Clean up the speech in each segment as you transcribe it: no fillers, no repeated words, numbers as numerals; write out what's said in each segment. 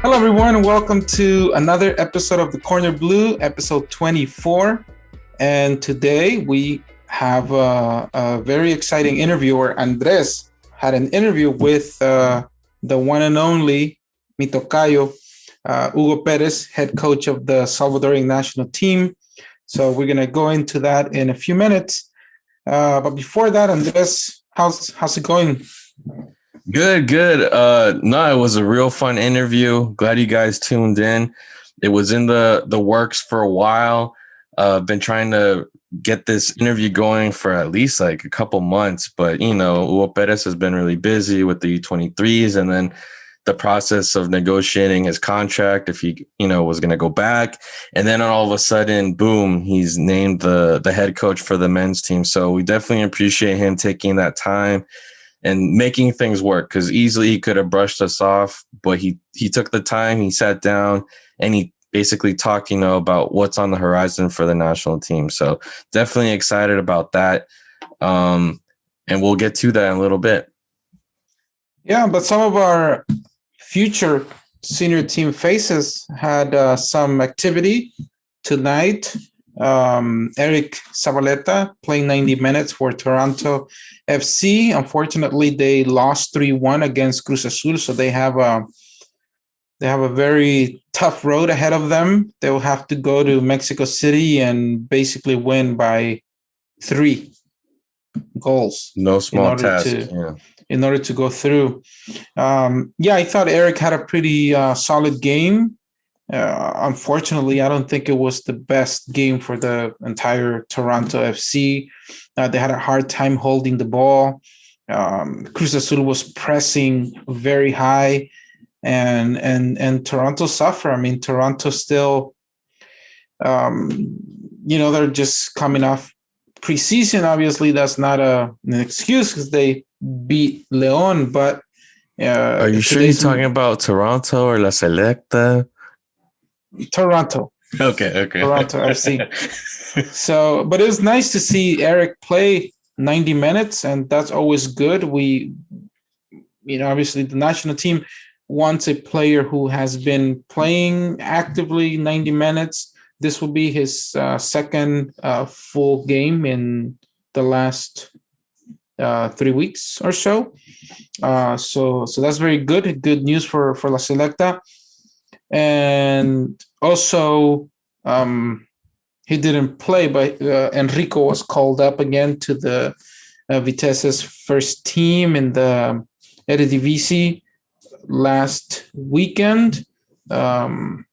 Hello, everyone. Welcome to another episode of the Corner Blue, episode 24. And today we have a very exciting interview where Andres had an interview with the one and only mi tocayo, Hugo Pérez, head coach of the Salvadorian national team. So we're going to go into that in a few minutes. But before that, Andres, how's it going? Good. No, it was a real fun interview. Glad you guys tuned in. It was in the works for a while. Been trying to get this interview going for at least like a couple months, but Hugo Perez has been really busy with the U23s and then the process of negotiating his contract if he, was going to go back. And then all of a sudden, boom, he's named the head coach for the men's team. So we definitely appreciate him taking that time and making things work, because easily he could have brushed us off, but he took the time, he sat down, and he basically talked, about what's on the horizon for the national team. So definitely excited about that. And we'll get to that in a little bit. Yeah, but some of our future senior team faces had some activity tonight. Eric Zabaleta playing 90 minutes for Toronto FC. Unfortunately, they lost 3-1 against Cruz Azul, so they have a very tough road ahead of them. They will have to go to Mexico City and basically win by 3 goals. No small task. In order to go through. I thought Eric had a pretty solid game. Unfortunately, I don't think it was the best game for the entire Toronto FC. They had a hard time holding the ball. Cruz Azul was pressing very high, and Toronto suffered. I mean, Toronto still, they're just coming off preseason. Obviously, that's not an excuse because they beat León. But are you sure you're talking about Toronto or La Selecta? Toronto. Okay. Toronto FC. So, but it was nice to see Eric play 90 minutes, and that's always good. We, obviously the national team wants a player who has been playing actively 90 minutes. This will be his second full game in the last 3 weeks or so. So that's very good. Good news for La Selecta. And also, he didn't play, but Enrico was called up again to the Vitesse's first team in the Eredivisie last weekend. Vitesse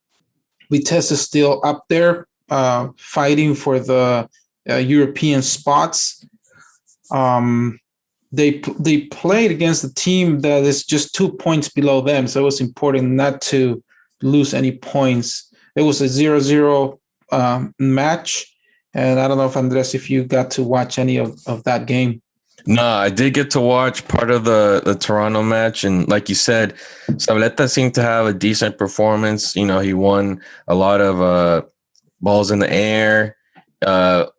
is still up there, fighting for the European spots. They played against a team that is just 2 points below them, so it was important not to lose any points. It was a 0-0 match, and I don't know if you got to watch any of that game. No, I did get to watch part of the Toronto match, and like you said, Zabaleta seemed to have a decent performance. He won a lot of balls in the air.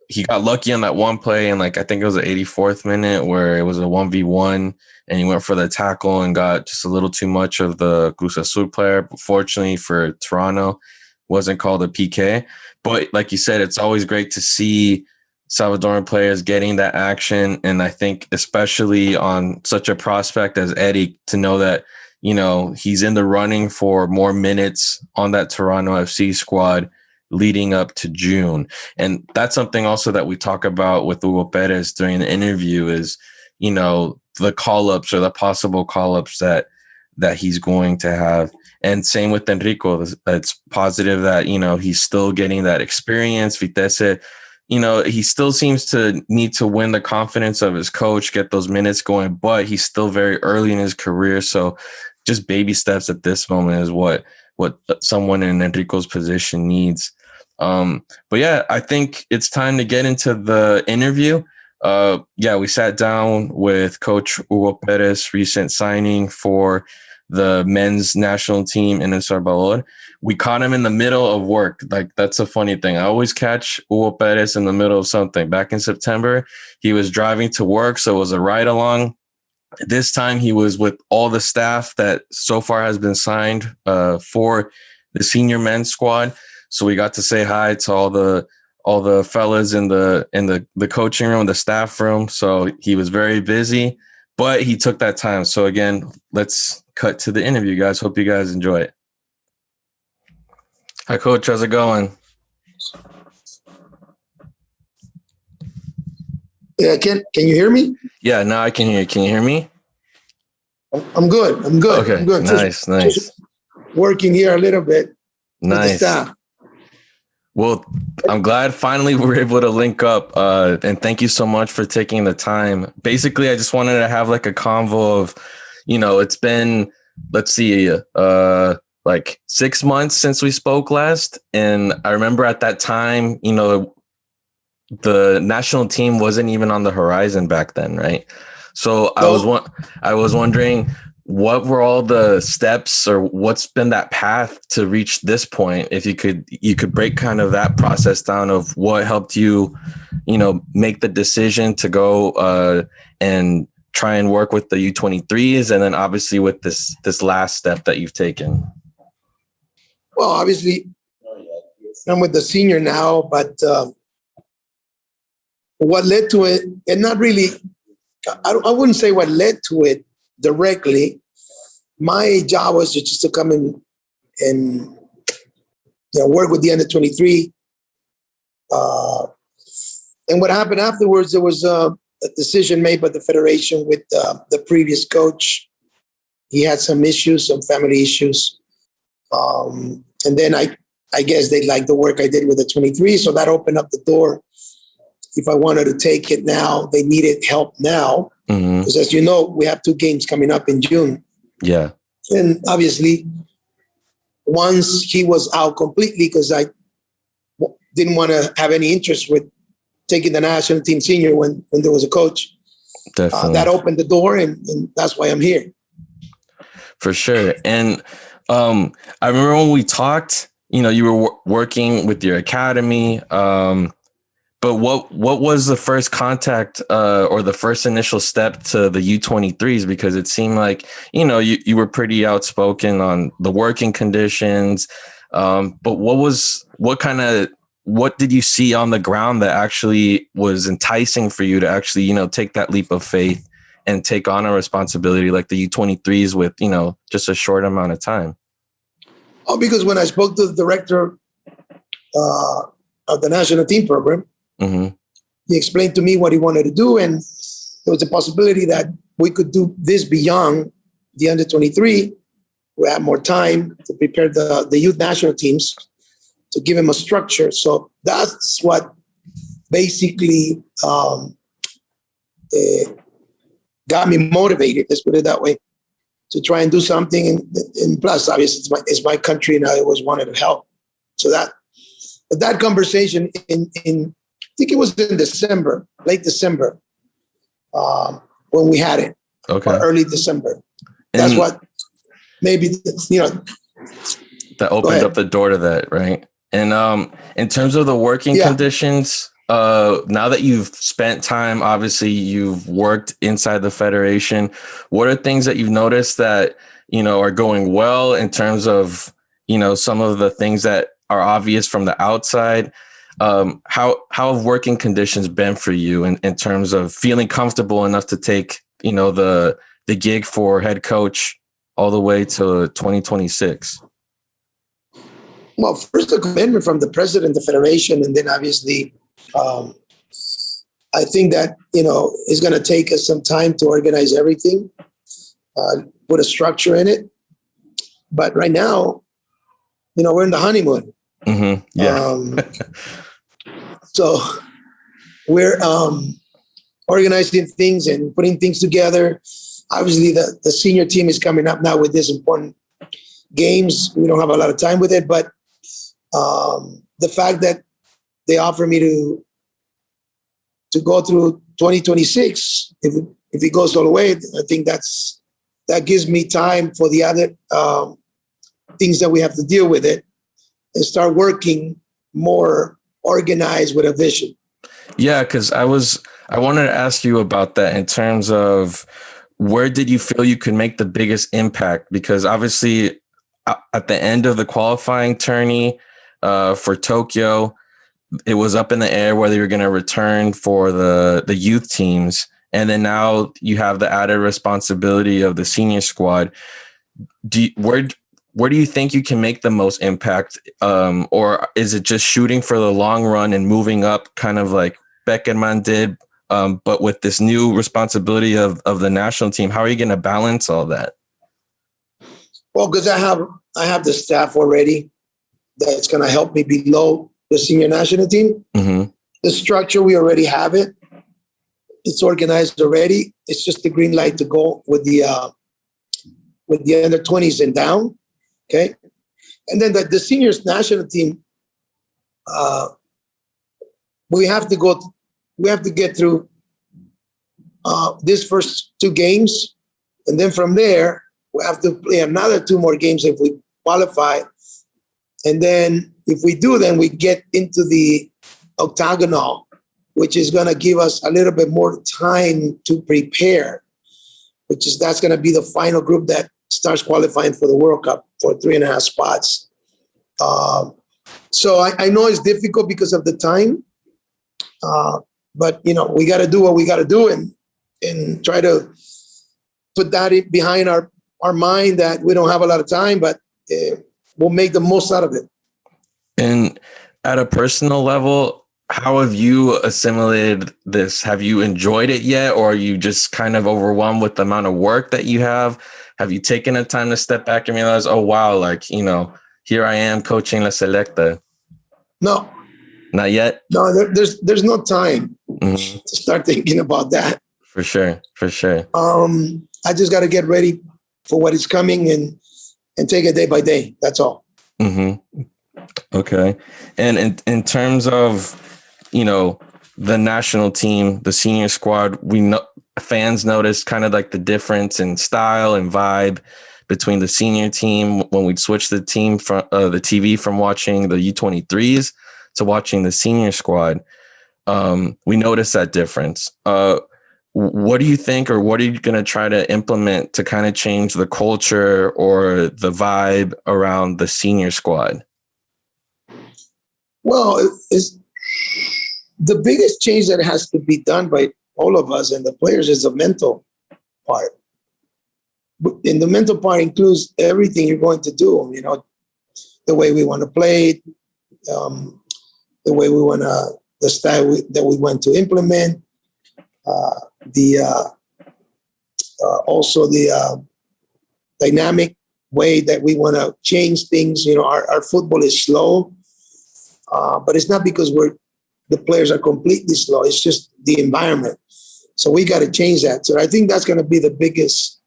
He got lucky on that one play, and I think it was the 84th minute where it was a 1v1, and he went for the tackle and got just a little too much of the Cruz Azul player. But fortunately for Toronto, wasn't called a PK. But like you said, it's always great to see Salvadoran players getting that action, and I think especially on such a prospect as Eddie, to know that he's in the running for more minutes on that Toronto FC squad leading up to June. And that's something also that we talk about with Hugo Perez during the interview is, the call-ups or the possible call-ups that he's going to have. And same with Enrico. It's positive that, he's still getting that experience. Vitesse, he still seems to need to win the confidence of his coach, get those minutes going, but he's still very early in his career. So just baby steps at this moment is what someone in Enrico's position needs. But yeah, I think it's time to get into the interview. We sat down with Coach Hugo Pérez, recent signing for the men's national team in El Salvador. We caught him in the middle of work. That's a funny thing. I always catch Hugo Pérez in the middle of something. Back in September, he was driving to work, so it was a ride along. This time he was with all the staff that so far has been signed for the senior men's squad. So we got to say hi to all the fellas in the coaching room, the staff room. So he was very busy, but he took that time. So again, let's cut to the interview, guys. Hope you guys enjoy it. Hi, Coach. How's it going? Yeah, can you hear me? Yeah, now I can hear you. Can you hear me? I'm good. Okay, I'm good. nice. Just working here a little bit. Nice. With the staff. Well, I'm glad finally we were able to link up. And thank you so much for taking the time. Basically, I just wanted to have like a convo of, it's been, let's see, like 6 months since we spoke last. And I remember at that time, the national team wasn't even on the horizon back then, right? So no. I was wondering, what were all the steps, or what's been that path to reach this point? If you could break kind of that process down of what helped you, make the decision to go and try and work with the U23s, and then obviously with this last step that you've taken. Well, obviously, I'm with the senior now, but what led to it, and not really, I wouldn't say what led to it directly. My job was just to come in and work with the under 23. And what happened afterwards, there was a decision made by the federation with the previous coach. He had some issues, some family issues. And then I guess they liked the work I did with the 23. So that opened up the door. If I wanted to take it now, they needed help now. Because as you know, we have 2 games coming up in June. Yeah. And obviously, once he was out completely, because I didn't want to have any interest with taking the national team senior when there was a coach. Definitely. That opened the door, and that's why I'm here. For sure. And I remember when we talked, you were working with your academy. But what was the first contact or the first initial step to the U23s? Because it seemed like, you were pretty outspoken on the working conditions. But what did you see on the ground that actually was enticing for you to actually, take that leap of faith and take on a responsibility like the U23s with, just a short amount of time? Oh, because when I spoke to the director of the national team program, he explained to me what he wanted to do, and there was a possibility that we could do this beyond the under 23. We have more time to prepare the youth national teams, to give him a structure. So that's what basically got me motivated, let's put it that way, to try and do something. And plus, obviously, it's my country, and I always wanted to help. So that conversation in I think it was in December, late December, when we had it. Okay. Or early December. That's what maybe, that opened up the door to that, right? And in terms of the working conditions, now that you've spent time, obviously you've worked inside the federation, what are things that you've noticed that, are going well in terms of, some of the things that are obvious from the outside? How have working conditions been for you in terms of feeling comfortable enough to take, the gig for head coach all the way to 2026? Well, first a commitment from the president of the federation, and then obviously, I think that, it's going to take us some time to organize everything, put a structure in it. But right now, we're in the honeymoon. Yeah. So we're organizing things and putting things together. Obviously, the senior team is coming up now with these important games. We don't have a lot of time with it, but the fact that they offer me to go through 2026, if it goes all the way, I think that gives me time for the other things that we have to deal with it, and start working more organized with a vision. Yeah, because I wanted to ask you about that in terms of where did you feel you could make the biggest impact? Because obviously at the end of the qualifying tourney for Tokyo, it was up in the air whether you're going to return for the youth teams. And then now you have the added responsibility of the senior squad. Where do you think you can make the most impact? Or is it just shooting for the long run and moving up kind of like Beckerman did, but with this new responsibility of the national team? How are you going to balance all that? Well, because I have the staff already that's going to help me below the senior national team. Mm-hmm. The structure, we already have it. It's organized already. It's just the green light to go with the under 20s and down. Okay. And then the seniors national team, we have to get through these first 2 games. And then from there, we have to play another 2 more games if we qualify. And then if we do, then we get into the octagonal, which is going to give us a little bit more time to prepare, that's going to be the final group that starts qualifying for the World Cup for 3.5 spots. So I know it's difficult because of the time, but we got to do what we got to do and try to put that behind our mind that we don't have a lot of time, but we'll make the most out of it. And at a personal level, how have you assimilated this? Have you enjoyed it yet? Or are you just kind of overwhelmed with the amount of work that you have? Have you taken the time to step back and realize, oh, wow, here I am coaching La Selecta? No. Not yet? No, there's no time to start thinking about that. For sure. I just got to get ready for what is coming and take it day by day. That's all. Mm-hmm. Okay. And in terms of, the national team, the senior squad, we know fans noticed kind of like the difference in style and vibe between the senior team when we'd switch the team from the TV from watching the U23s to watching the senior squad. We noticed that difference. What do you think, or what are you going to try to implement to kind of change the culture or the vibe around the senior squad? Well, the biggest change that has to be done by all of us and the players is the mental part. And the mental part includes everything you're going to do, the way we want to play, the way we want to, the style that we want to implement, also the dynamic way that we want to change things. Our football is slow, but it's not because the players are completely slow. It's just the environment. So we got to change that. So I think that's going to be the biggest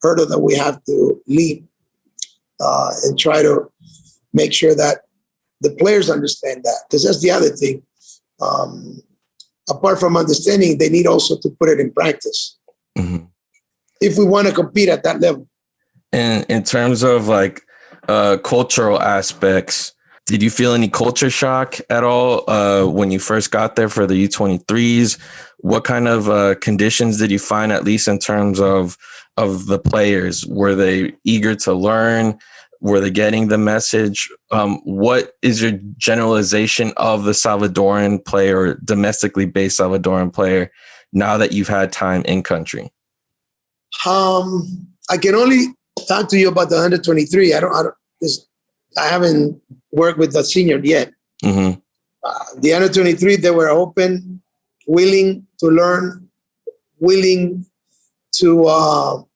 hurdle that we have to leap and try to make sure that the players understand that, because that's the other thing. Apart from understanding, they need also to put it in practice if we want to compete at that level. And in terms of cultural aspects, did you feel any culture shock at all when you first got there for the U23s? What kind of conditions did you find, at least in terms of the players? Were they eager to learn? Were they getting the message? What is your generalization of the Salvadoran player, domestically based Salvadoran player, now that you've had time in country? I can only talk to you about the under 23. I haven't worked with the senior yet. The under 23, they were open, willing to learn, willing to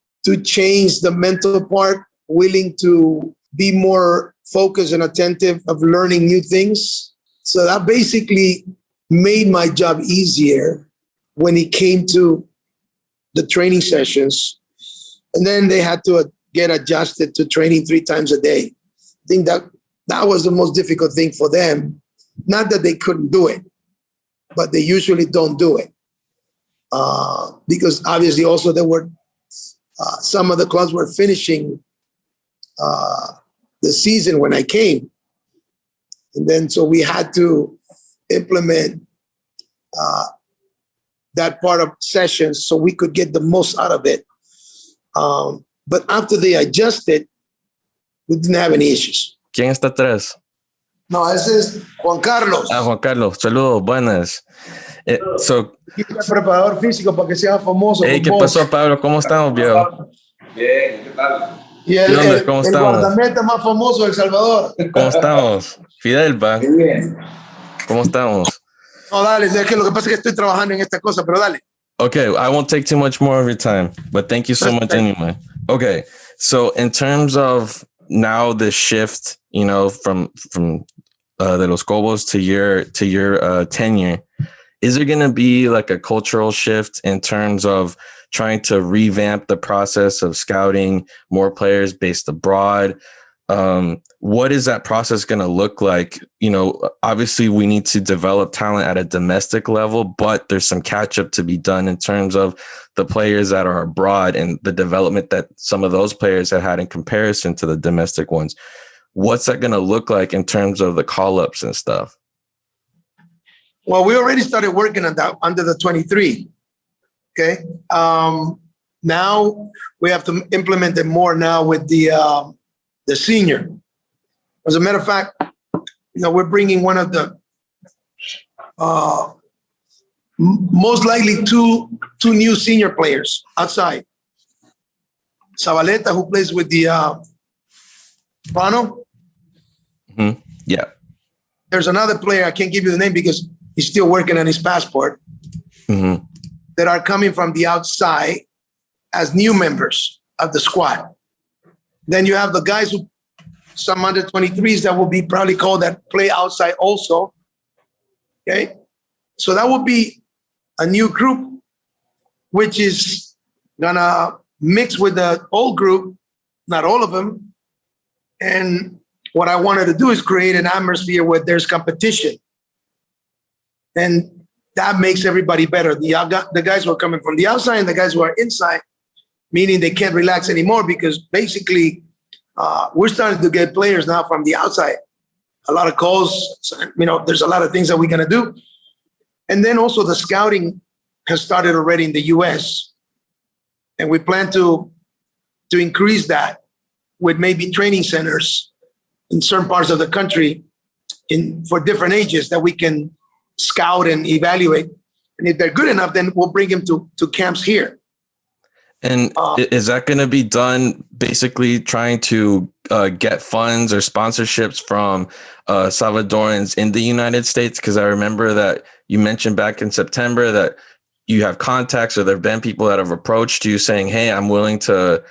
change the mental part, willing to be more focused and attentive of learning new things. So that basically made my job easier when it came to the training sessions. And then they had to get adjusted to training 3 times a day. I think that was the most difficult thing for them. Not that they couldn't do it, but they usually don't do it. Because obviously also there were some of the clubs were finishing the season when I came. And then so we had to implement that part of sessions so we could get the most out of it. But after they adjusted, we didn't have any issues. ¿Quién está atrás? No, ese es Juan Carlos. Juan Carlos, saludos, buenas. Preparador físico para que sea famoso. Hey, ¿qué pasó, Pablo? ¿Cómo estamos, viejo? Bien, ¿qué tal? Y ¿Qué onda? ¿Cómo el estamos? guardameta más famoso de El Salvador. ¿Cómo estamos? Fidel, va. Bien. ¿Cómo estamos? No, dale, es que lo que pasa es que estoy trabajando en esta cosa, pero dale. Okay, I won't take too much more of your time, but thank you so much anyway. Okay, so in terms of now the shift, you know, from de los Cobos to your tenure, is there going to be like a cultural shift in terms of trying to revamp the process of scouting more players based abroad? What is that process going to look like? You know, obviously we need to develop talent at a domestic level, but there's some catch up to be done in terms of the players that are abroad and the development that some of those players have had in comparison to the domestic ones. What's that going to look like in terms of the call ups and stuff? Well, we already started working on that under the 23. Okay. Now we have to implement it more now with the senior. As a matter of fact, you know, we're bringing one of the most likely two new senior players outside. Zabaleta, who plays with the Toronto. Mm-hmm. Yeah. There's another player, I can't give you the name because he's still working on his passport, Mm-hmm. that are coming from the outside as new members of the squad. Then you have the guys who, some under 23s that will be probably called that play outside also. Okay. So that will be a new group, which is gonna mix with the old group, not all of them. And what I wanted to do is create an atmosphere where there's competition. And that makes everybody better. The guys who are coming from the outside and the guys who are inside, meaning they can't relax anymore because basically we're starting to get players now from the outside. A lot of calls, you know, there's a lot of things that we're going to do. And then also the scouting has started already in the US. And we plan to increase that with maybe training centers in certain parts of the country for different ages that we can scout and evaluate. And if they're good enough, then we'll bring them to camps here. And is that going to be done basically trying to get funds or sponsorships from Salvadorans in the United States? Because I remember that you mentioned back in September that you have contacts or there have been people that have approached you saying, hey, I'm willing to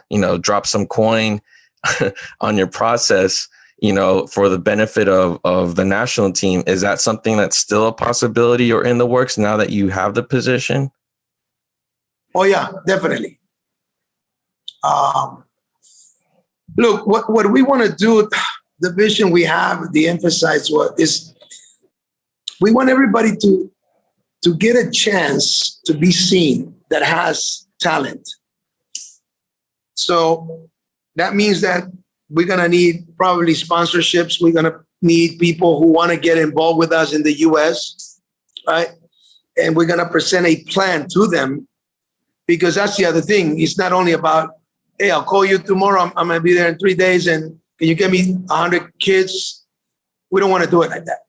you know, drop some coin on your process, you know, for the benefit of the national team. Is that something that's still a possibility or in the works now that you have the position? Oh, yeah, definitely. Look, what we want to do, the vision we have, the emphasis is we want everybody to get a chance to be seen that has talent. So that means that we're going to need probably sponsorships. We're going to need people who want to get involved with us in the US, right? And we're going to present a plan to them. Because that's the other thing. It's not only about, hey, I'll call you tomorrow. I'm going to be there in 3 days. And can you get me 100 kids? We don't want to do it like that.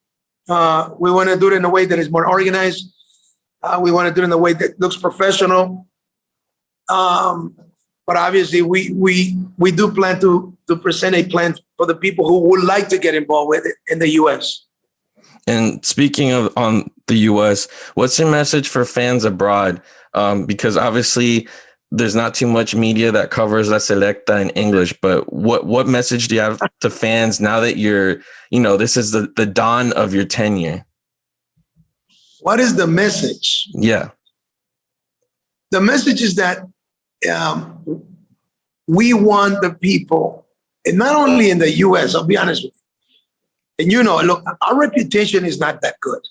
We want to do it in a way that is more organized. We want to do it in a way that looks professional. But obviously, we do plan to present a plan for the people who would like to get involved with it in the U.S. And speaking of on the U.S., what's your message for fans abroad? Because obviously there's not too much media that covers La Selecta in English, but what message do you have to fans now that you're, you know, this is the dawn of your tenure? What is the message? Yeah. The message is that we want the people, and not only in the U.S., I'll be honest with you. And you know, look, our reputation is not that good.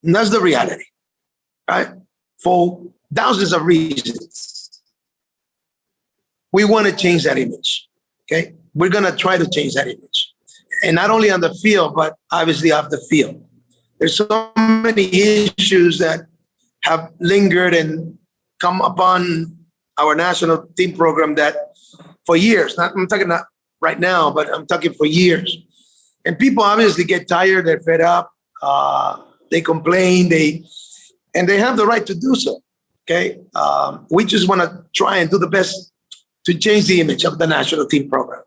And that's the reality, right? For thousands of reasons. We want to change that image, okay? We're going to try to change that image. And not only on the field, but obviously off the field. There's so many issues that have lingered and come upon our national team program that for years, I'm talking not right now, but I'm talking for years. And people obviously get tired, they're fed up, they complain, they have the right to do so. Okay, we just want to try and do the best to change the image of the national team program,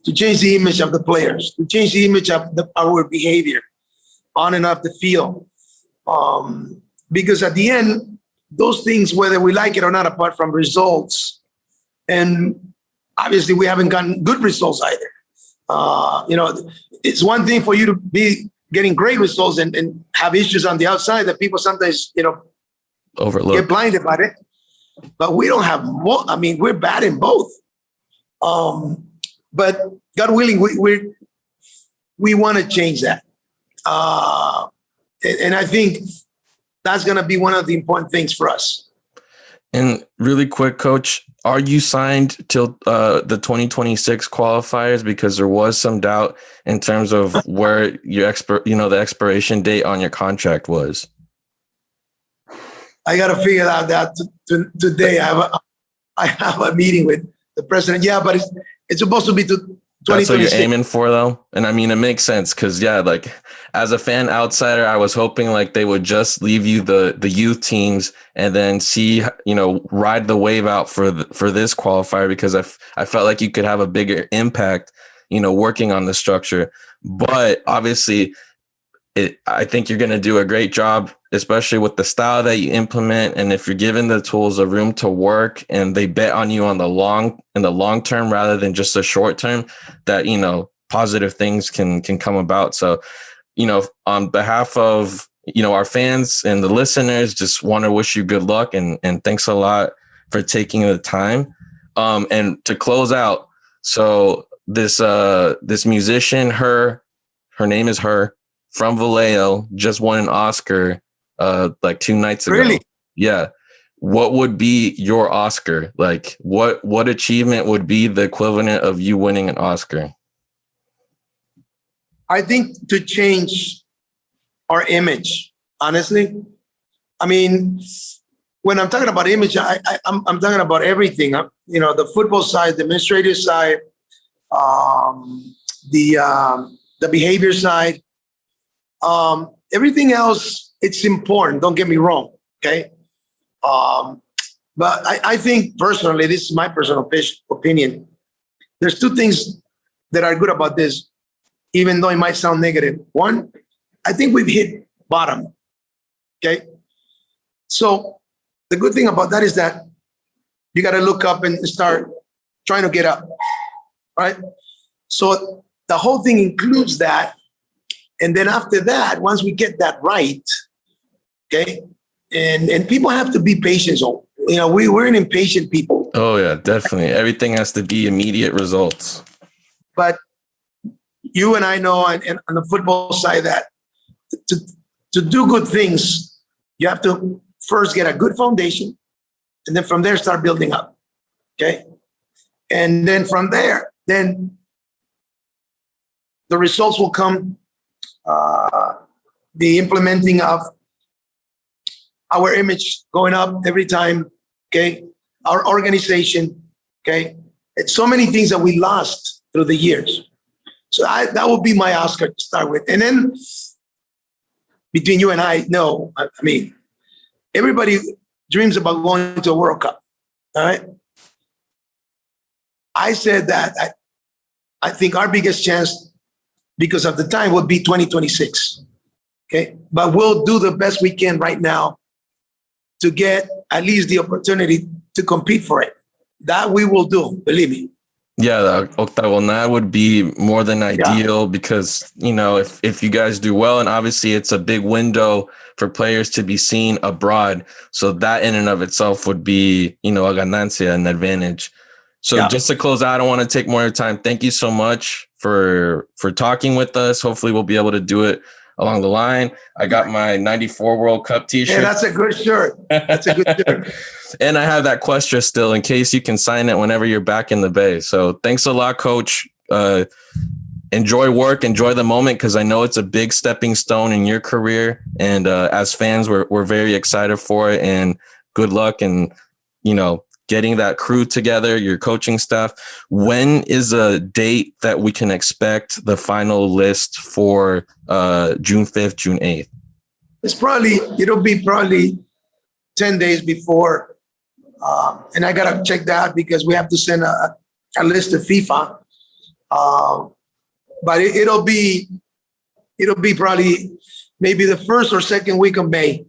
to change the image of the players, to change the image of our behavior on and off the field. Because at the end, those things, whether we like it or not, apart from results, and obviously we haven't gotten good results either. It's one thing for you to be getting great results and have issues on the outside that people sometimes, overlook, get blinded by it. But we don't have more. I mean, we're bad in both. But God willing, we want to change that. And I think that's going to be one of the important things for us. And really quick, Coach, are you signed till the 2026 qualifiers? Because there was some doubt in terms of where your the expiration date on your contract was. I got to figure out that today. I have a meeting with the president. Yeah, but it's supposed to be to 2026. That's what you're aiming for, though. And I mean, it makes sense because, like as a fan outsider, I was hoping like they would just leave you the youth teams and then see, ride the wave out for this qualifier, because I felt like you could have a bigger impact, working on the structure. But obviously, I think you're going to do a great job, especially with the style that you implement. And if you're given the tools, a room to work, and they bet on you in the long term rather than just the short term, that, positive things can come about. So, on behalf of, our fans and the listeners, just want to wish you good luck and thanks a lot for taking the time. And to close out, so this musician, her name is Her, from Vallejo, just won an Oscar like 2 nights ago. Really? Yeah. What would be your Oscar? Like what achievement would be the equivalent of you winning an Oscar? I think to change our image, honestly. I mean, when I'm talking about image, I'm talking about everything. The football side, the administrative side, the behavior side. Everything else, it's important. Don't get me wrong. Okay. But I think personally, this is my personal opinion. There's 2 things that are good about this, even though it might sound negative. One, I think we've hit bottom. Okay. So the good thing about that is that you got to look up and start trying to get up. Right. So the whole thing includes that. And then after that, once we get that right, okay, and people have to be patient. So, we're an impatient people. Oh, yeah, definitely. Everything has to be immediate results. But you and I know, and on the football side, that to do good things, you have to first get a good foundation, and then from there start building up, okay? And then from there, then the results will come. The implementing of our image going up every time, okay? Our organization, okay? It's so many things that we lost through the years. So that would be my Oscar to start with. And then between you and I, no, I mean, everybody dreams about going to a World Cup, all right? I said that I think our biggest chance, because of the time, would be 2026. Okay, but we'll do the best we can right now to get at least the opportunity to compete for it. That we will do, believe me. Yeah, the octagonal would be more than ideal because, if you guys do well, and obviously it's a big window for players to be seen abroad. So that in and of itself would be, a ganancia, an advantage. So just to close out, I don't want to take more of your time. Thank you so much for talking with us. Hopefully we'll be able to do it along the line. I got my 94 World Cup t-shirt. Yeah, that's a good shirt. That's a good shirt. And I have that Questra still in case you can sign it whenever you're back in the Bay. So thanks a lot, Coach. enjoy work, enjoy the moment, because I know it's a big stepping stone in your career. And as fans, we're very excited for it. And good luck and, getting that crew together, your coaching staff. When is a date that we can expect the final list for June 5th, June 8th? It'll be probably 10 days before. And I got to check that because we have to send a list to FIFA. But it'll be probably maybe the first or second week of May.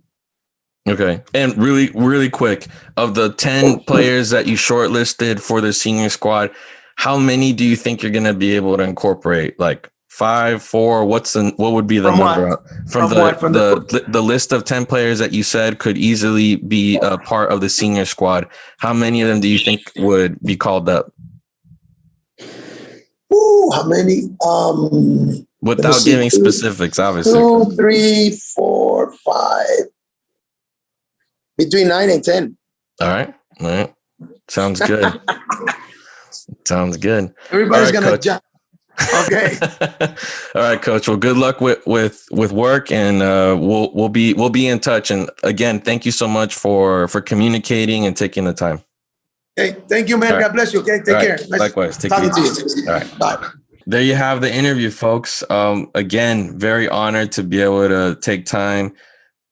Okay. And really, really quick, of the 10 players that you shortlisted for the senior squad, how many do you think you're going to be able to incorporate? Like 5, 4? What would be the number? From the list of 10 players that you said could easily be a part of the senior squad. How many of them do you think would be called up? How many? Without giving specifics, obviously. 2, 3, 4, 5. Between 9 and 10. All right. Sounds good. Sounds good. Everybody's going to jump. Okay. All right, Coach. Well, good luck with work, and we'll be in touch. And again, thank you so much for communicating and taking the time. Hey, thank you, man. All God right. bless you. Okay, take care. Nice Likewise. Take talking care. to you. All right. Bye. There you have the interview, folks. Again, very honored to be able to take time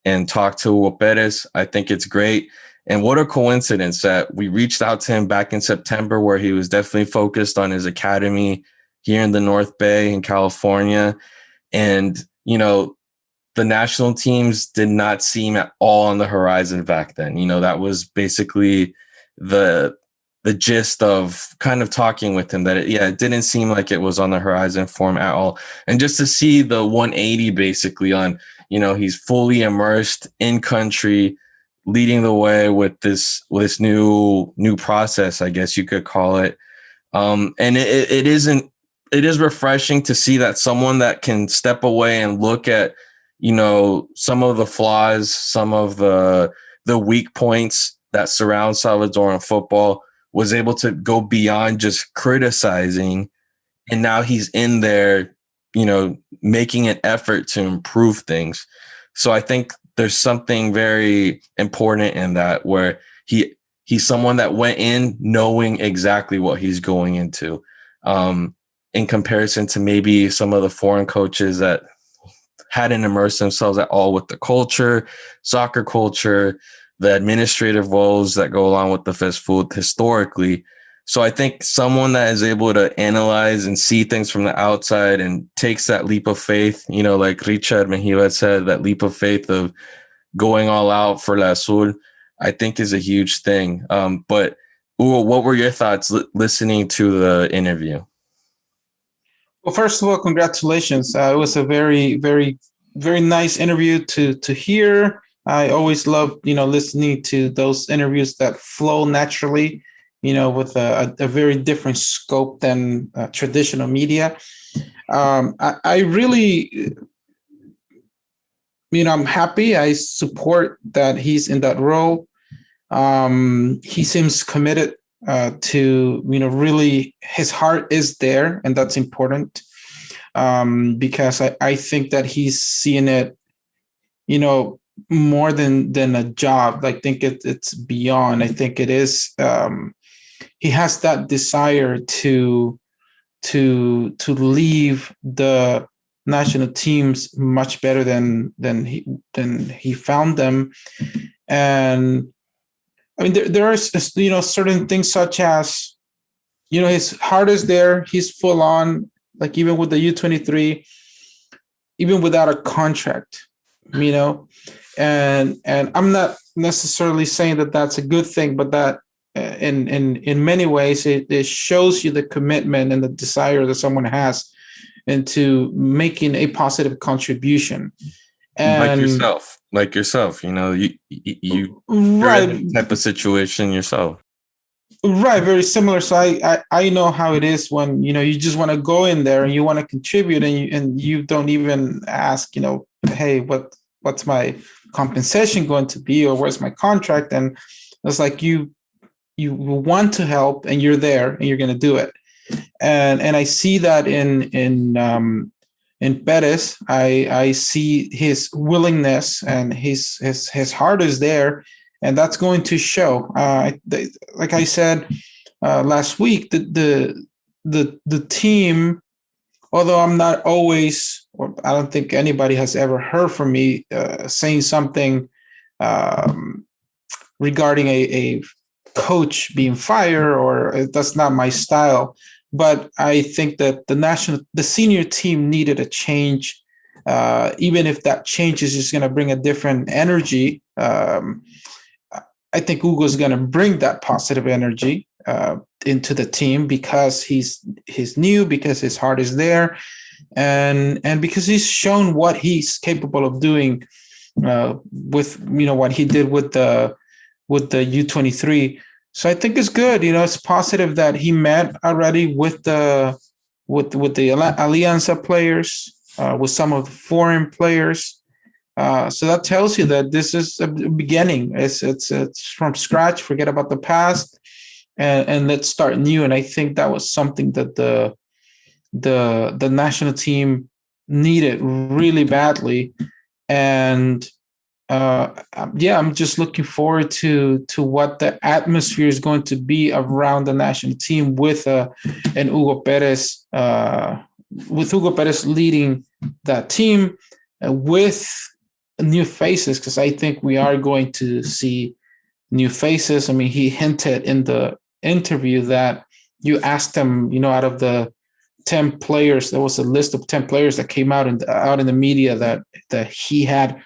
and talk to Hugo Pérez. I think it's great. And what a coincidence that we reached out to him back in September, where he was definitely focused on his academy here in the North Bay in California. And, the national teams did not seem at all on the horizon back then. That was basically the gist of kind of talking with him, that it didn't seem like it was on the horizon for him at all. And just to see the 180 basically on, he's fully immersed in country, leading the way with this new process, I guess you could call it. And it is refreshing to see that someone that can step away and look at, some of the flaws, some of the weak points that surround Salvadoran football, was able to go beyond just criticizing. And now he's in there, making an effort to improve things. So I think there's something very important in that, where he's someone that went in knowing exactly what he's going into, in comparison to maybe some of the foreign coaches that hadn't immersed themselves at all with the culture, soccer culture, the administrative woes that go along with the fast food historically. So I think someone that is able to analyze and see things from the outside and takes that leap of faith, like Richard Mejia said, that leap of faith of going all out for La Azul, I think is a huge thing. But Hugo, what were your thoughts listening to the interview? Well, first of all, congratulations. It was a very, very, very nice interview to hear. I always love, listening to those interviews that flow naturally, with a very different scope than traditional media. I really, I'm happy. I support that he's in that role. He seems committed to, really his heart is there, and that's important, because I think that he's seeing it, more than a job. I think it's beyond. I think it is. He has that desire to leave the national teams much better than he found them. And I mean, there are certain things such as, his heart is there. He's full on, like even with the U23, even without a contract, and I'm not necessarily saying that that's a good thing, but that in many ways it shows you the commitment and the desire that someone has into making a positive contribution. And like yourself, you right, in that type of situation yourself. Right, very similar. So I know how it is when you just want to go in there and you want to contribute, and you don't even ask, hey, what's my compensation going to be, or where's my contract? And it's like you want to help, and you're there, and you're going to do it. and I see that in Perez. I see his willingness, and his heart is there, and that's going to show. Like I said last week, the team. Although I'm not always, or I don't think anybody has ever heard from me saying something regarding a coach being fired, or that's not my style. But I think that the senior team needed a change, even if that change is just going to bring a different energy. I think Hugo's going to bring that positive energy into the team because he's new, because his heart is there, and because he's shown what he's capable of doing with what he did with the U23. So I think it's good. It's positive that he met already with the Alianza players, with some of the foreign players. So that tells you that this is a beginning. It's from scratch. Forget about the past, and let's start new. And I think that was something that the national team needed really badly. And I'm just looking forward to what the atmosphere is going to be around the national team with and Hugo Pérez, with Hugo Pérez leading that team, with new faces, because I think we are going to see new faces. I mean, he hinted in the interview that you asked him, out of the 10 players, there was a list of 10 players that came out in the media that he had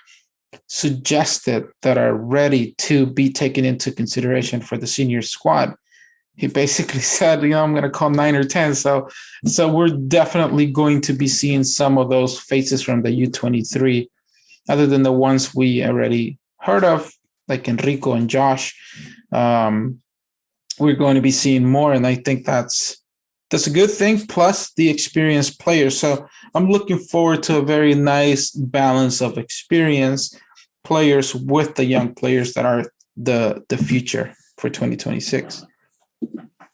suggested that are ready to be taken into consideration for the senior squad. He basically said, I'm going to call 9 or 10. So we're definitely going to be seeing some of those faces from the U23, other than the ones we already heard of, like Enrico and Josh. We're going to be seeing more, and I think that's a good thing, plus the experienced players. So I'm looking forward to a very nice balance of experienced players with the young players that are the future for 2026.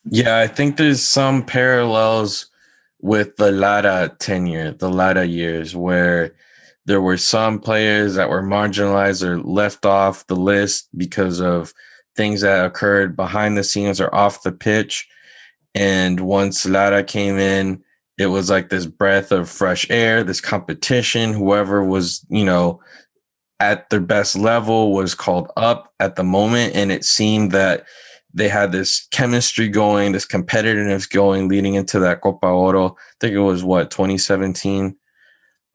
Yeah, I think there's some parallels with the Lara tenure, the Lara years, where there were some players that were marginalized or left off the list because of things that occurred behind the scenes or off the pitch. And once Lara came in, it was like this breath of fresh air, this competition. Whoever was, at their best level was called up at the moment. And it seemed that they had this chemistry going, this competitiveness going leading into that Copa Oro. I think it was 2017.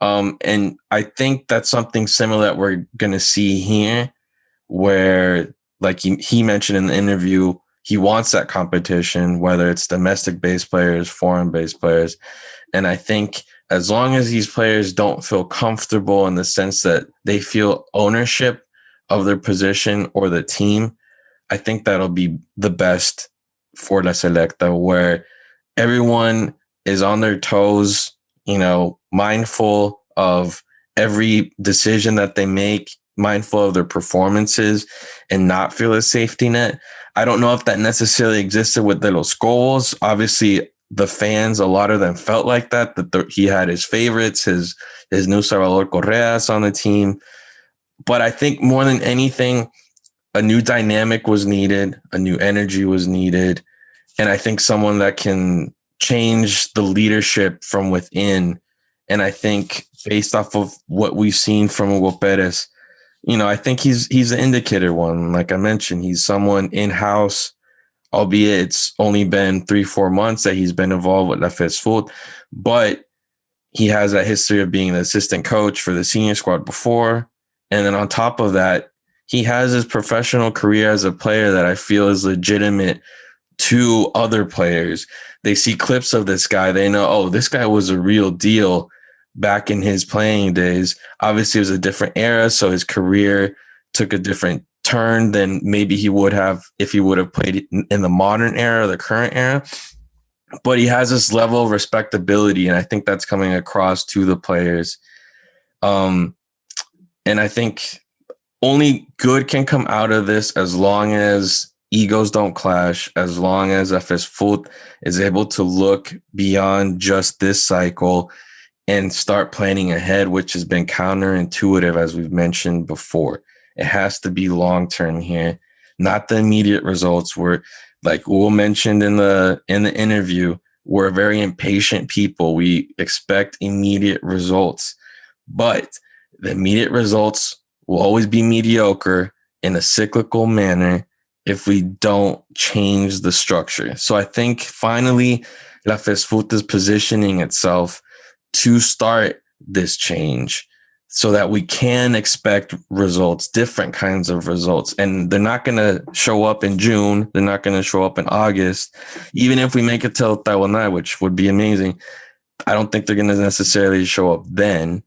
And I think that's something similar that we're going to see here, where, like he mentioned in the interview, he wants that competition, whether it's domestic-based players, foreign-based players. And I think as long as these players don't feel comfortable in the sense that they feel ownership of their position or the team, I think that'll be the best for La Selecta, where everyone is on their toes, mindful of every decision that they make, mindful of their performances, and not feel a safety net. I don't know if that necessarily existed with De Los Goals. Obviously, the fans, a lot of them felt like that he had his favorites, his new Salvador Correas on the team. But I think more than anything, a new dynamic was needed, a new energy was needed. And I think someone that can change the leadership from within. And I think based off of what we've seen from Hugo Pérez, I think he's the indicator one. Like I mentioned, he's someone in-house, albeit it's only been 3-4 months that he's been involved with La Fes Foot, but he has that history of being an assistant coach for the senior squad before. And then on top of that, he has his professional career as a player that I feel is legitimate to other players. They see clips of this guy. They know, this guy was a real deal back in his playing days. Obviously, it was a different era, so his career took a different turn than maybe he would have if he would have played in the modern era, the current era. But he has this level of respectability, and I think that's coming across to the players. And I think only good can come out of this as long as egos don't clash, as long as FS Foot is able to look beyond just this cycle and start planning ahead, which has been counterintuitive, as we've mentioned before. It has to be long-term here, not the immediate results. We're, like Will mentioned in the interview, we're very impatient people. We expect immediate results, but the immediate results will always be mediocre in a cyclical manner if we don't change the structure. So I think finally La Fesfoot is positioning itself to start this change so that we can expect results, different kinds of results. And they're not going to show up in June. They're not going to show up in August. Even if we make it till Taiwan, which would be amazing, I don't think they're going to necessarily show up then.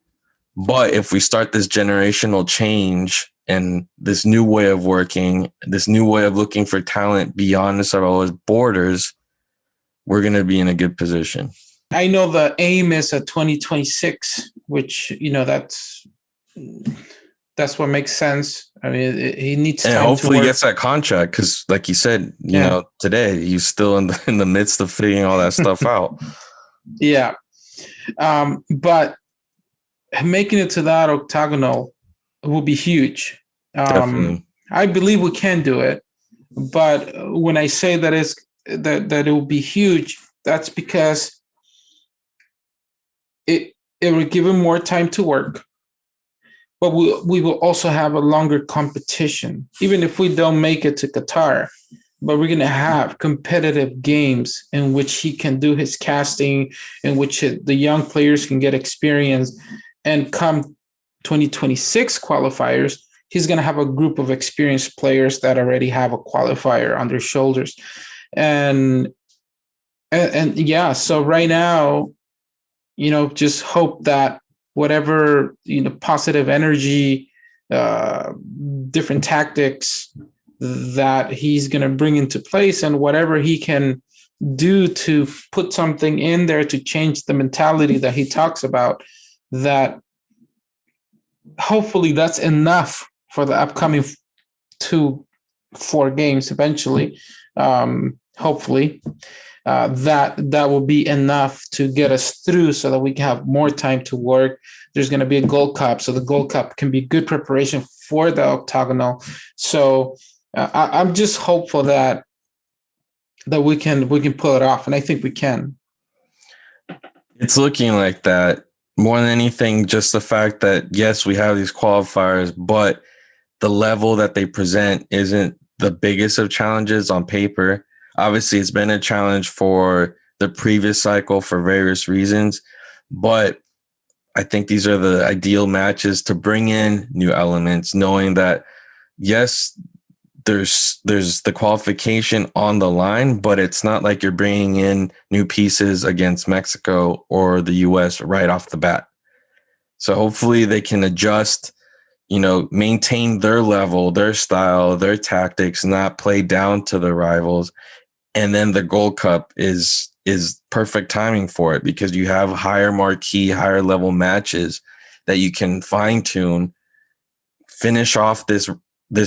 But if we start this generational change and this new way of working, this new way of looking for talent beyond the Sabao's borders, we're going to be in a good position. I know the aim is at 2026, which, that's what makes sense. I mean, he needs time and hopefully to work. gets that contract because, like you said, you know, today he's still in the midst of figuring all that stuff out. Yeah. But making it to that octagonal will be huge. Definitely. I believe we can do it, but when I say that it will be huge, that's because it will give him more time to work, but we will also have a longer competition, even if we don't make it to Qatar. But we're going to have competitive games in which he can do his casting, in which the young players can get experience. And come 2026 qualifiers, he's going to have a group of experienced players that already have a qualifier on their shoulders. And yeah, so right now, just hope that whatever, positive energy, different tactics that he's going to bring into place, and whatever he can do to put something in there to change the mentality that he talks about, that hopefully that's enough for the upcoming 2-4 games eventually. Hopefully that will be enough to get us through so that we can have more time to work. There's going to be a Gold Cup, so the Gold Cup can be good preparation for the octagonal. So I'm just hopeful that we can pull it off, and I think we can. It's looking like that. More than anything, just the fact that, yes, we have these qualifiers, but the level that they present isn't the biggest of challenges on paper. Obviously, it's been a challenge for the previous cycle for various reasons, but I think these are the ideal matches to bring in new elements, knowing that, yes, there's the qualification on the line, but it's not like you're bringing in new pieces against Mexico or the US right off the bat. So hopefully they can adjust, maintain their level, their style, their tactics, not play down to the rivals. And then the Gold Cup is perfect timing for it, because you have higher marquee, higher level matches that you can fine tune, finish off this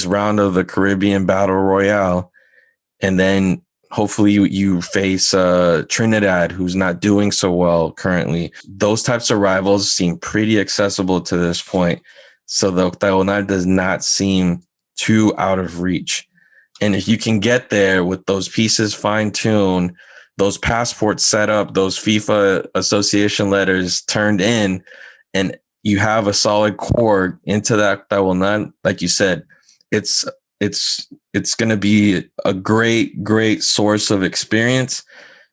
round of the Caribbean Battle Royale, and then hopefully you face Trinidad, who's not doing so well currently. Those types of rivals seem pretty accessible to this point, so the octagonal does not seem too out of reach. And if you can get there with those pieces fine-tuned, those passports set up, those FIFA association letters turned in, and you have a solid core into that will not, like you said, it's going to be a great source of experience.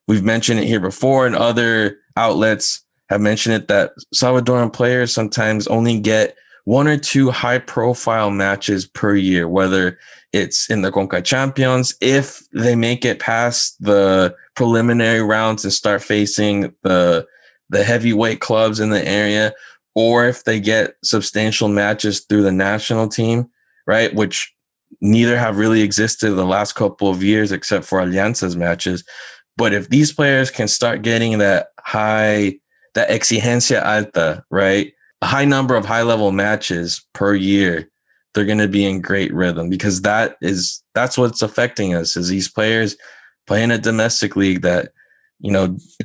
We've mentioned it here before, and other outlets have mentioned it, that Salvadoran players sometimes only get 1 or 2 high-profile matches per year, whether it's in the Conca Champions, if they make it past the preliminary rounds and start facing the heavyweight clubs in the area, or if they get substantial matches through the national team, right, which neither have really existed the last couple of years except for Alianza's matches. But if these players can start getting that exigencia alta, right, a high number of high-level matches per year, they're going to be in great rhythm, because that's what's affecting us, is these players playing a domestic league that,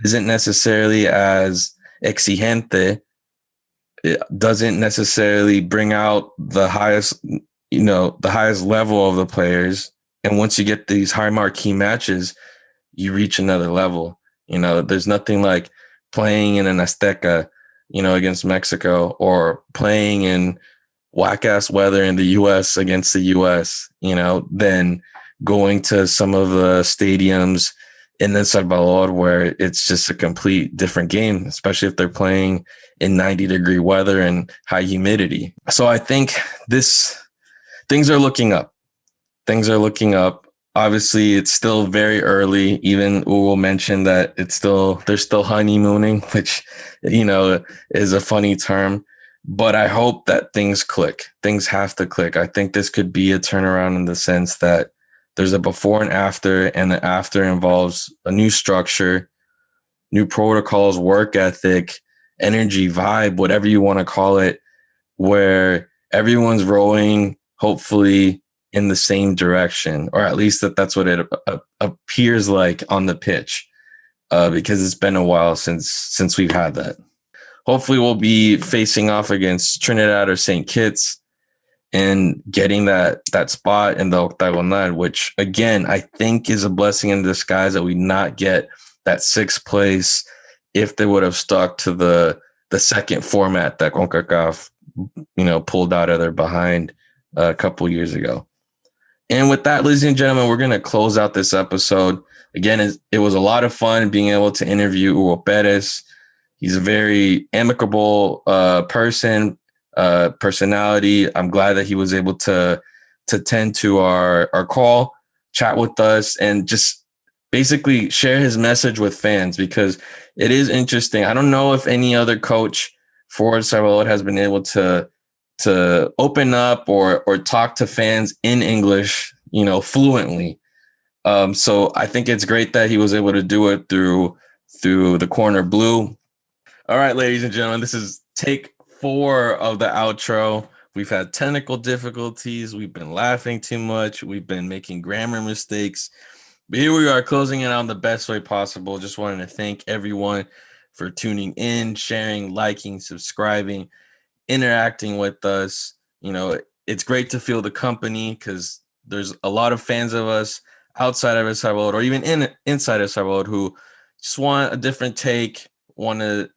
isn't necessarily as exigente. It doesn't necessarily bring out the highest level of the players. And once you get these high marquee matches, you reach another level. There's nothing like playing in an Azteca, against Mexico, or playing in whack-ass weather in the U.S. against the U.S., than going to some of the stadiums in El Salvador where it's just a complete different game, especially if they're playing in 90-degree weather and high humidity. So I think things are looking up. Things are looking up. Obviously, it's still very early. Even Hugo mentioned that they're still honeymooning, which, is a funny term. But I hope that things click. Things have to click. I think this could be a turnaround in the sense that there's a before and the after involves a new structure, new protocols, work ethic, energy, vibe, whatever you want to call it, where everyone's rowing, hopefully, in the same direction, or at least that's what it appears like on the pitch, because it's been a while since we've had that. Hopefully we'll be facing off against Trinidad or St. Kitts and getting that spot in the octagonal, which, again, I think is a blessing in disguise that we not get that sixth place if they would have stuck to the second format that CONCACAF, pulled out of their behind a couple years ago. And with that, ladies and gentlemen, we're going to close out this episode. Again, it was a lot of fun being able to interview Hugo Pérez. He's a very amicable personality. I'm glad that he was able to tend to our call, chat with us, and just basically share his message with fans, because it is interesting. I don't know if any other coach for El Salvador has been able to open up or talk to fans in English, fluently. So I think it's great that he was able to do it through the CornerBlue. All right, ladies and gentlemen, this is take 4 of the outro. We've had technical difficulties. We've been laughing too much. We've been making grammar mistakes. But here we are, closing it on the best way possible. Just wanted to thank everyone for tuning in, sharing, liking, subscribing, interacting with us. It's great to feel the company, because there's a lot of fans of us outside of El Salvador, or even inside El Salvador, who just want a different take, want to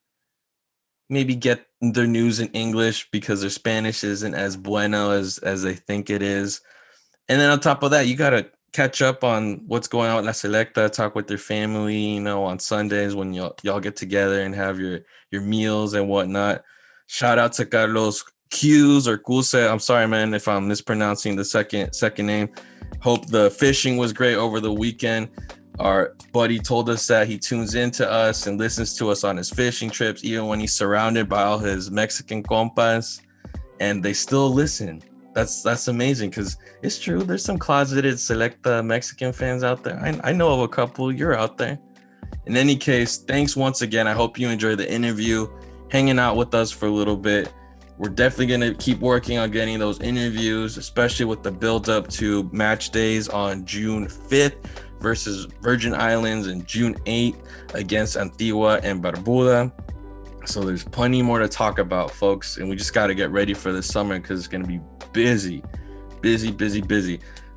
maybe get their news in English because their Spanish isn't as bueno as they think it is. And then on top of that, you got to catch up on what's going on with La Selecta, talk with your family, on Sundays when y'all get together and have your meals and whatnot. Shout out to Carlos Q's or Cuse. I'm sorry, man, if I'm mispronouncing the second name. Hope the fishing was great over the weekend. Our buddy told us that he tunes into us and listens to us on his fishing trips, even when he's surrounded by all his Mexican compas, and they still listen. That's amazing, because it's true. There's some closeted Selecta Mexican fans out there. I know of a couple. You're out there. In any case, thanks once again. I hope you enjoyed the interview, hanging out with us for a little bit. We're definitely going to keep working on getting those interviews, especially with the build up to match days on June 5th versus Virgin Islands and June 8th against Antigua and Barbuda. So there's plenty more to talk about, folks, and we just got to get ready for the summer, because it's going to be busy.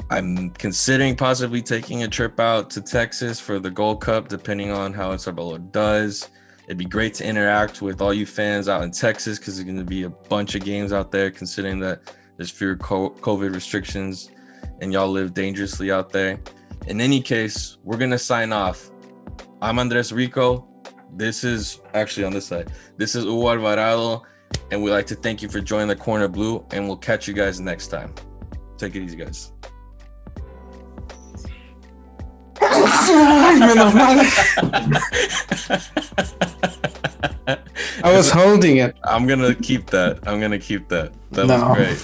I'm considering possibly taking a trip out to Texas for the Gold Cup, depending on how El Salvador does. It'd be great to interact with all you fans out in Texas, because there's going to be a bunch of games out there, considering that there's fewer COVID restrictions and y'all live dangerously out there. In any case, we're going to sign off. I'm Andres Rico. This is actually on this side. This is Hugo Alvarado, and we'd like to thank you for joining the CornerBlue, and we'll catch you guys next time. Take it easy, guys. I was holding it. I'm gonna keep that. That was great.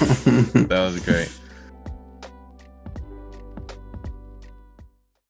That was great.